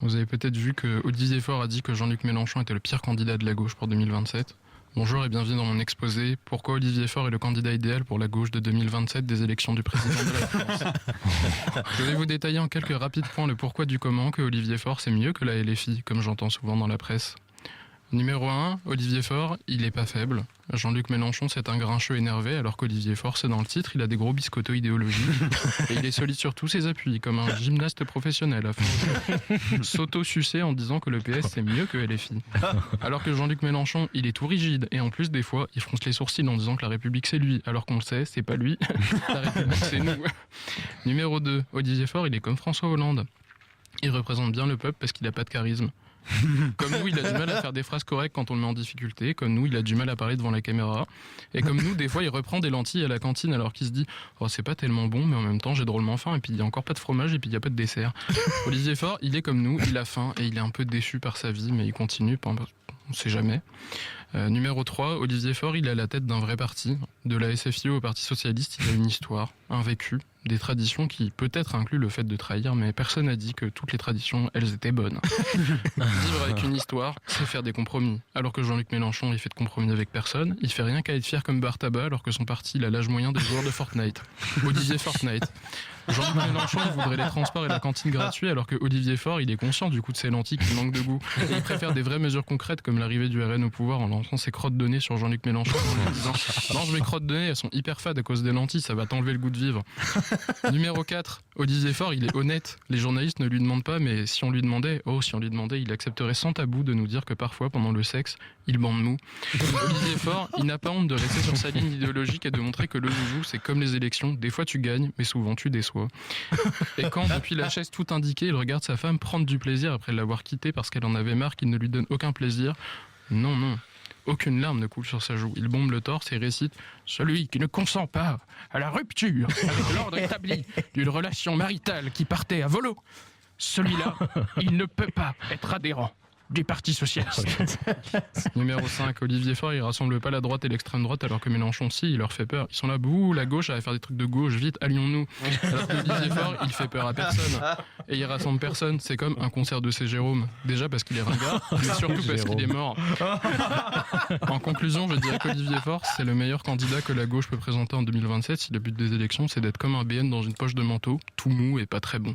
Vous avez peut-être vu que Olivier Faure a dit que Jean-Luc Mélenchon était le pire candidat de la gauche pour 2027. Bonjour et bienvenue dans mon exposé. Pourquoi Olivier Faure est le candidat idéal pour la gauche de 2027 des élections du président de la France. Je vais vous détailler en quelques rapides points le pourquoi du comment que Olivier Faure c'est mieux que la LFI, comme j'entends souvent dans la presse. Numéro 1, Olivier Faure, il est pas faible. Jean-Luc Mélenchon, c'est un grincheux énervé, alors qu'Olivier Faure, c'est dans le titre, il a des gros biscottos idéologiques. Et il est solide sur tous ses appuis, comme un gymnaste professionnel, afin de s'auto-sucer en disant que le PS, c'est mieux que LFI. Alors que Jean-Luc Mélenchon, il est tout rigide, et en plus, des fois, il fronce les sourcils en disant que la République, c'est lui, alors qu'on le sait, c'est pas lui. La République, c'est nous. Numéro 2, Olivier Faure, il est comme François Hollande. Il représente bien le peuple parce qu'il a pas de charisme. Comme nous, il a du mal à faire des phrases correctes quand on le met en difficulté. Comme nous, il a du mal à parler devant la caméra. Et comme nous, des fois, il reprend des lentilles à la cantine alors qu'il se dit « Oh, c'est pas tellement bon, mais en même temps, j'ai drôlement faim. Et puis, il y a encore pas de fromage et puis il y a pas de dessert. » Olivier Faure, il est comme nous, il a faim et il est un peu déçu par sa vie, mais il continue. On sait jamais. Numéro 3, Olivier Faure, il est à la tête d'un vrai parti. De la SFIO au Parti Socialiste, il a une histoire, un vécu, des traditions qui peut-être incluent le fait de trahir, mais personne n'a dit que toutes les traditions, elles étaient bonnes. Vivre avec une histoire, c'est faire des compromis. Alors que Jean-Luc Mélenchon, il fait de compromis avec personne, il fait rien qu'à être fier comme Bartaba, alors que son parti, il a l'âge moyen des joueurs de Fortnite. Olivier Fortnite. Jean-Luc Mélenchon, il voudrait les transports et la cantine gratuits, alors que Olivier Faure, il est conscient du coup de ses lentilles qui manquent de goût. Et il préfère des vraies mesures concrètes comme l'arrivée du RN au pouvoir en lançant ses crottes de nez sur Jean-Luc Mélenchon en lui disant « Mange mes crottes de nez, elles sont hyper fades à cause des lentilles, ça va t'enlever le goût de vivre. » Numéro 4, Olivier Faure, il est honnête. Les journalistes ne lui demandent pas, mais si on lui demandait, il accepterait sans tabou de nous dire que parfois, pendant le sexe, il bande mou. Olivier Faure, il n'a pas honte de rester sur sa ligne idéologique et de montrer que le joujou, c'est comme les élections, des fois tu gagnes, mais souvent tu déçois. Et quand, depuis la chaise tout indiquée, il regarde sa femme prendre du plaisir après l'avoir quittée parce qu'elle en avait marre qu'il ne lui donne aucun plaisir, non. Aucune larme ne coule sur sa joue. Il bombe le torse et récite « Celui qui ne consent pas à la rupture avec l'ordre établi d'une relation maritale qui partait à volo, celui-là, il ne peut pas être adhérent du Parti Socialiste. » Numéro 5, Olivier Faure, il rassemble pas la droite et l'extrême droite alors que Mélenchon, si, il leur fait peur. Ils sont là, bouh, la gauche, elle va faire des trucs de gauche, vite, allions-nous. Alors que Olivier Faure, il fait peur à personne. Et il rassemble personne, c'est comme un concert de C. Jérôme. Déjà parce qu'il est ringard, mais surtout parce qu'il est mort. En conclusion, je dirais qu'Olivier Faure, c'est le meilleur candidat que la gauche peut présenter en 2027 si le but des élections, c'est d'être comme un BN dans une poche de manteau, tout mou et pas très bon.